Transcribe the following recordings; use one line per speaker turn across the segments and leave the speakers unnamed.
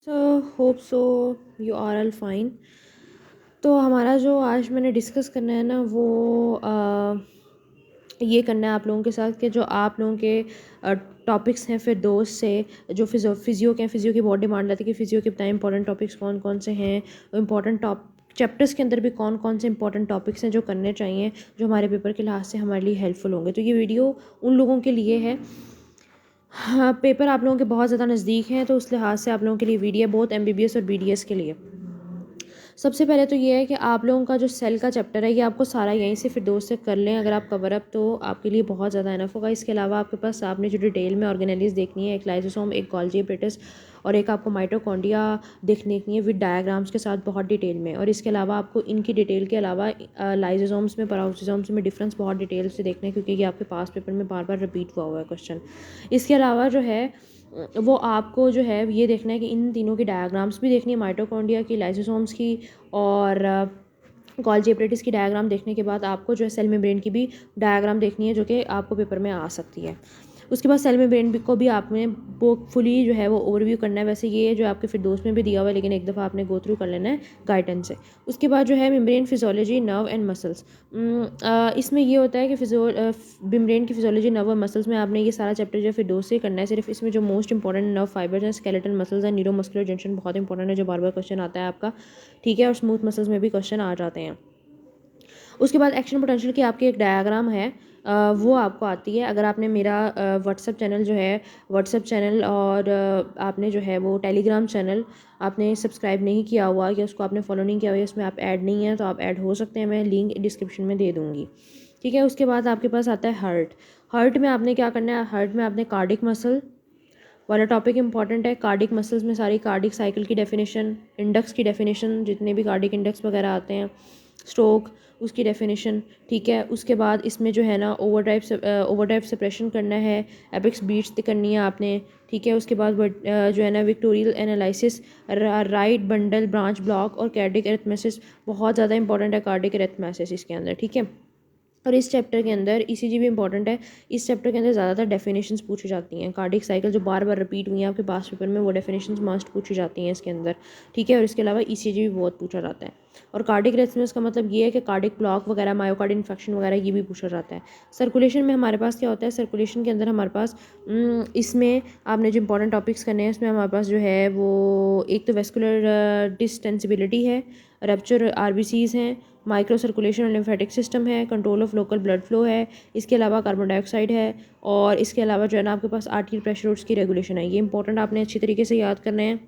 So hope so you are all fine. तो हमारा जो आज मैंने डिस्कस करना है ना वो ये करना है आप लोगों के साथ कि जो आप लोगों के टॉपिक्स हैं फिर दोस्त से जो फिज़ियो के हैं, फिज़ियो की बहुत डिमांड आती है कि फ़िज़ियो के बताएं इंपॉर्टेंट टॉपिक्स कौन कौन से हैं, इंपॉर्टेंट चैप्टर्स के अंदर भी कौन कौन से इंपॉर्टेंट टॉपिक्स हैं जो करने चाहिए, जो हमारे पेपर के लिहाज से हमारे लिए हेल्पफुल होंगे। तो ये वीडियो उन लोगों के लिए है, हाँ, पेपर आप लोगों के बहुत ज़्यादा नज़दीक हैं तो उस लिहाज से आप लोगों के लिए वीडियो बहुत एमबीबीएस और बीडीएस के लिए। सबसे पहले तो ये है कि आप लोगों का जो सेल का चैप्टर है ये आपको सारा यहीं से फिर दोस्त से कर लें। अगर आप कवर अप तो आपके लिए बहुत ज़्यादा इनफ होगा। इसके अलावा आपके पास आपने जो डिटेल में ऑर्गेनेलिस देखनी है, एक लाइसोसोम, एक गोल्गी एपरेटस और एक आपको माइटोकॉन्ड्रिया देखने की है विद डायग्राम्स के साथ बहुत डिटेल में। और इसके अलावा आपको इनकी डिटेल के अलावा लाइसोसोम्स में, पेरोक्सिसोम्स में डिफरेंस बहुत डिटेल से देखना है क्योंकि ये आपके पास पेपर में बार बार रिपीट हुआ है क्वेश्चन। इसके अलावा जो है वो आपको जो है ये देखना है कि इन तीनों की डायग्राम्स भी देखनी है, माइटोकॉन्ड्रिया की, लाइसोसोम्स की और गोल्गी एपरेटिस की डायग्राम देखने के बाद आपको जो है सेल मेम्ब्रेन की भी डायग्राम देखनी है जो कि आपको पेपर में आ सकती है। उसके बाद सेल मेम्ब्रेन को भी आपने वो फुली जो है वो ओवरव्यू करना है। वैसे ये जो आपके फिर दोस्त में भी दिया हुआ है लेकिन एक दफ़ा आपने गो थ्रू कर लेना है गाइडेंस से। उसके बाद जो है membrane physiology, nerve and muscles. इसमें ये होता है कि मेम्ब्रेन की फिजियोलॉजी, नर्व और मसल्स में आपने ये सारा चैप्टर जो है फिर दोस्त से करना है। सिर्फ इसमें जो मोस्ट इंपॉर्टेंट नर्व फाइबर्स हैं, स्केलेटन मसल्स हैं, न्यूरोमस्कुलर जंक्शन बहुत इंपॉर्टेंट है जो बार बार क्वेश्चन आता है आपका, ठीक है। और स्मूथ मसल्स में भी क्वेश्चन आ जाते हैं। उसके बाद एक्शन पोटेंशियल की आपकी एक डायग्राम है, वो आपको आती है। अगर आपने मेरा व्हाट्सएप चैनल जो है, व्हाट्सएप चैनल और आपने जो है वो टेलीग्राम चैनल आपने सब्सक्राइब नहीं किया हुआ या उसको आपने फॉलो नहीं किया हुआ, उसमें आप ऐड नहीं है तो आप ऐड हो सकते हैं, मैं लिंक डिस्क्रिप्शन में दे दूँगी, ठीक है। उसके बाद आपके पास आता है हार्ट। हार्ट में आपने क्या करना है, हार्ट में आपने कार्डिक मसल वाला टॉपिक इंपॉर्टेंट है। कार्डिक मसल्स में सारी कार्डिक साइकिल की डेफिनेशन, इंडेक्स की डेफिनेशन, जितने भी कार्डिक इंडेक्स वगैरह आते हैं, स्ट्रोक उसकी डेफिनेशन, ठीक है। उसके बाद इसमें जो है ना ओवरड्राइव सेपरेशन करना है, एपिक्स बीट्स करनी है आपने, ठीक है। उसके बाद जो है ना विक्टोरियल analysis, right bundle branch block और कार्डिक एरिथमेसिस बहुत ज़्यादा इंपॉर्टेंट है, कार्डिक एरिथमेसिस इसके अंदर, ठीक है। और इस चैप्टर के अंदर ईसीजी भी इंपॉर्टेंट है। इस चैप्टर के अंदर ज़्यादातर डेफिनेशंस पूछी जाती हैं, कार्डिक साइकिल जो बार बार रिपीट हुई हैं आपके पास पेपर में, वो डेफिनेशंस मस्ट पूछी जाती हैं इसके अंदर, ठीक है। और इसके अलावा ईसीजी भी बहुत पूछा जाता है। और कार्डिक रेस्पॉन्स का मतलब ये है कि कार्डिक ब्लॉक वगैरह, मायोकार्ड इन्फेक्शन वगैरह ये भी पूछा जाता है। सर्कुलेशन में हमारे पास क्या होता है, सर्कुलेशन के अंदर हमारे पास इसमें आपने जो इंपॉर्टेंट टॉपिक्स करने हैं इसमें हमारे पास जो है वो एक तो वेस्कुलर डिस्टेंसिबिलिटी है, रप्चर आरबीसीज हैं, माइक्रो सर्कुलेशन और लिम्फेटिक सिस्टम है, control of local blood flow है, इसके अलावा कार्बन डाइऑक्साइड है और इसके अलावा जो है ना आपके पास आर्टियल प्रेशर और उसकी रेगुलेशन है। ये इंपॉर्टेंट आपने अच्छी तरीके से याद करना है।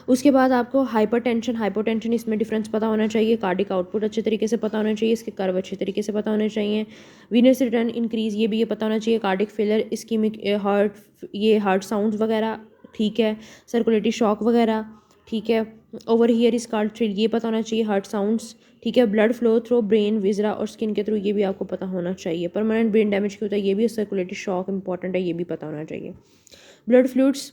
उसके बाद आपको हाइपरटेंशन, हाइपोटेंशन इसमें डिफरेंस पता होना चाहिए, कार्डिक आउटपुट अच्छे तरीके से पता होना चाहिए, इसके कर्व अच्छे तरीके से पता होने चाहिए, वीनस रिटर्न इंक्रीज ये भी ये पता होना चाहिए, कार्डिक फेलर, इस्कीमिक हार्ट, ये हार्ट साउंड्स वगैरह, ठीक है, सर्कुलेटरी शॉक वगैरह, ठीक है। Over here is called thrill ये पता होना चाहिए, हार्ट साउंड्स, ठीक है। ब्लड फ्लो थ्रू ब्रेन, विजरा और स्किन के थ्रू ये भी आपको पता होना चाहिए। परमानेंट ब्रेन डैमेज क्यों होता है ये भी, सर्कुलेटरी शॉक इंपॉर्टेंट है ये भी पता होना चाहिए। ब्लड फ्लूइड्स,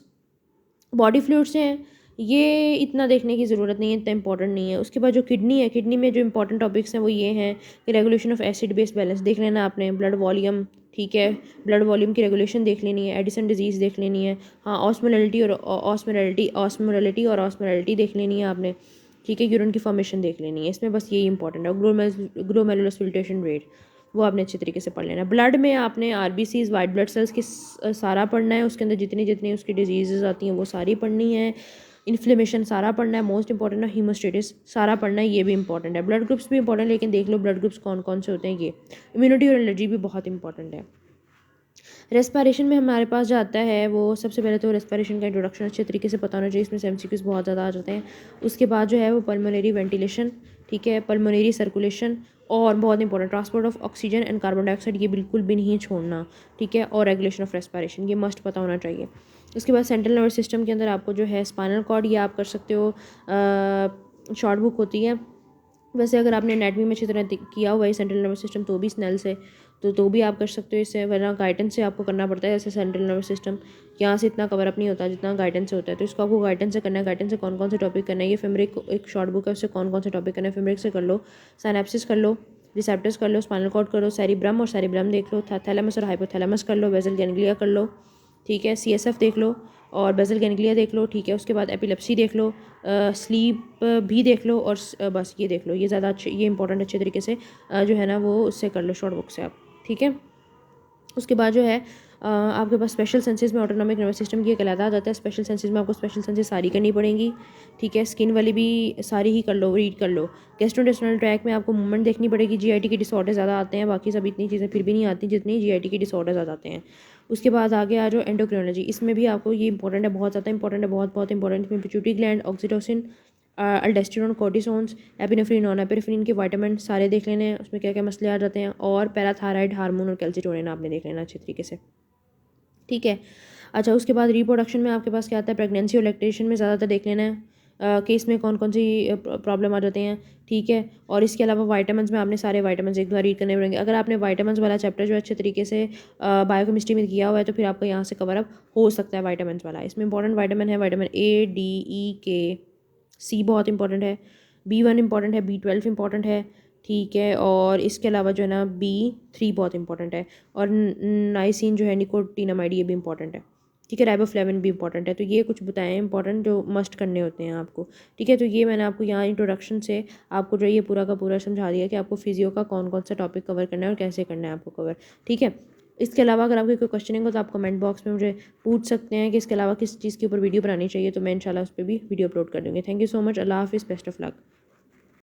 बॉडी फ्लूइड्स हैं, ये इतना देखने की ज़रूरत नहीं है, इतना इंपॉर्टेंट नहीं है। उसके बाद जो किडनी है, किडनी में जो इंपॉर्टेंट टॉपिक्स हैं वो ये हैं कि regulation of acid base balance देख लेना आपने, ब्लड वॉल्यूम, ठीक है, ब्लड वॉल्यूम की रेगुलेशन देख लेनी है, एडिसन डिजीज़ देख लेनी है, हाँ, ऑस्मोलैलिटी और ऑस्मोलैलिटी देख लेनी है आपने, ठीक है। यूरिन की फॉर्मेशन देख लेनी है, इसमें बस यही इंपॉर्टेंट है। ग्लोमेरुलर फिल्ट्रेशन रेट वो आपने अच्छी तरीके से पढ़ लेना है। ब्लड में आपने आरबीसीज, वाइट ब्लड सेल्स की सारा पढ़ना है, उसके अंदर जितनी जितनी उसकी डिजीज़ आती हैं वो सारी पढ़नी है। इन्फ्लेमेशन सारा पढ़ना है, मोस्ट इंपॉर्टेंट है हीमोस्टेटिस सारा पढ़ना है, ये भी इंपॉर्टेंट है। ब्लड ग्रुप्स भी इंपॉर्टेंट है लेकिन देख लो ब्लड ग्रुप्स कौन कौन से होते हैं ये। इम्यूनिटी और एलर्जी भी बहुत इंपॉर्टेंट है। रेस्पिरेशन में हमारे पास जो आता है वो सबसे पहले तो रेस्पिरेशन का इंट्रोडक्शन अच्छे तरीके से पता होना चाहिए, इसमें एमसीक्यूज बहुत ज़्यादा आ जाते हैं। उसके बाद जो है वो पल्मोनरी वेंटिलेशन, ठीक है, पल्मोनरी सर्कुलेशन और बहुत important transport of oxygen and carbon dioxide ये बिल्कुल भी नहीं छोड़ना, ठीक है। और रेगुलेशन ऑफ रेस्पिरेशन ये मस्ट पता होना चाहिए। उसके बाद सेंट्रल नर्वस सिस्टम के अंदर आपको जो है स्पाइनल कॉर्ड ये आप कर सकते हो, शॉर्ट बुक होती है। वैसे अगर आपने एनाटमी में अच्छी तरह किया हुआ है सेंट्रल नर्वस सिस्टम तो भी स्नेल से तो भी आप कर सकते हो इससे, वरना गाइडेंस से आपको करना पड़ता है। जैसे सेंट्रल नर्वस सिस्टम यहाँ से इतना कवर अप नहीं होता जितना गाइडेंस से होता है, तो इसको आपको गाइडेंस से करना है। गाइडेंस से कौन कौन से टॉपिक करना है, ये फेमरिक एक शॉर्ट बुक है, उससे कौन कौन से टॉपिक करना है फेमरिक से कर लो, साइनेप्सिस कर लो, रिसेप्टर्स कर लो, स्पाइनल कॉर्ड कर लो, सेरिब्रम और सेरिब्रम देख लो, थैलेमस और हाइपोथैलेमस कर लो, बेसल गैंग्लिया कर लो, ठीक है, सीएसएफ देख लो, और बेसल गैंग्लिया देख लो, ठीक है। उसके बाद एपिलेप्सी देख लो, स्लीप भी देख लो, और बस ये देख लो, ये ज़्यादा अच्छे, ये इंपॉर्टेंट अच्छे तरीके से जो है ना वो उससे कर लो, शॉर्ट बुक से आप, ठीक है। उसके बाद जो है आपके पास स्पेशल सेंसेस में ऑटोनॉमिक नर्वस सिस्टम की एक अलग आ जाता है। स्पेशल सेंसेस में आपको स्पेशल सेंसेस सारी करनी पड़ेंगी, ठीक है। स्किन वाली भी सारी ही कर लो, रीड कर लो। गैस्ट्रोइंटेस्टाइनल ट्रैक में आपको मूवमेंट देखनी पड़ेगी। जीआईटी के डिसऑर्डर ज़्यादा आते हैं, बाकी सब इतनी चीज़ें फिर भी नहीं आती जितनी जीआईटी के डिसऑर्डर्स आ जाते हैं। उसके बाद आगे आ जाओ एंडोक्रिनोलॉजी, इसमें भी आपको ये इंपॉर्टेंट है, बहुत ज़्यादा इंपॉर्टेंट है, बहुत बहुत इंपॉर्टेंट। इसमें pituitary gland, oxytocin, aldosterone, cortisones, epinephrine, non epinephrine के विटामिन सारे देख लेने हैं, उसमें क्या क्या मसले आ जाते हैं, और पैराथायराइड हार्मोन और कैल्सिटोनिन आपने देख लेना अच्छे तरीके से, ठीक है। अच्छा, उसके बाद रिप्रोडक्शन में आपके पास क्या आता है, प्रेगनेंसी और लैक्टेशन में ज़्यादातर देख लेना है कि इसमें कौन कौन सी प्रॉब्लम आ जाते हैं, ठीक है। और इसके अलावा वाइटामिन्स में आपने सारे वाइटामिन्स एक बार रीड करने पड़ेंगे। अगर आपने वाइटामिन्स वाला चैप्टर जो अच्छे तरीके से बायोकेमिस्ट्री में किया हुआ है तो फिर आपको यहाँ से कवर अप हो सकता है वाइटामिन्स वाला। इसमें इंपॉर्टेंट वाइटामिन है विटामिन ए, डी, ई, के, सी बहुत इंपॉर्टेंट है, B1 इंपॉर्टेंट है, B12 इंपॉर्टेंट है, ठीक है। और इसके अलावा जो है ना B3 बहुत इंपॉर्टेंट है, और नाइसिन जो है निकोटिनामाइड ये भी इंपॉर्टेंट है, ठीक है। राइबोफ्लेविन भी इंपॉर्टेंट है। तो ये कुछ बताएं इंपॉर्टेंट जो मस्ट करने होते हैं आपको, ठीक है। तो ये मैंने आपको यहाँ इंट्रोडक्शन से आपको जो ये पूरा का पूरा समझा दिया कि आपको फिजियो का कौन कौन सा टॉपिक कवर करना है और कैसे करना है आपको कवर, ठीक है। इसके अलावा अगर आपको कोई क्वेश्चनिंग हो तो आप कमेंट बॉक्स में मुझे पूछ सकते हैं कि इसके अलावा किस चीज़ के ऊपर वीडियो बनानी चाहिए, तो मैं इंशाल्लाह उस पर भी वीडियो अपलोड कर दूँगी। थैंक यू सो मच, अल्लाह हाफिज़, बेस्ट ऑफ लक।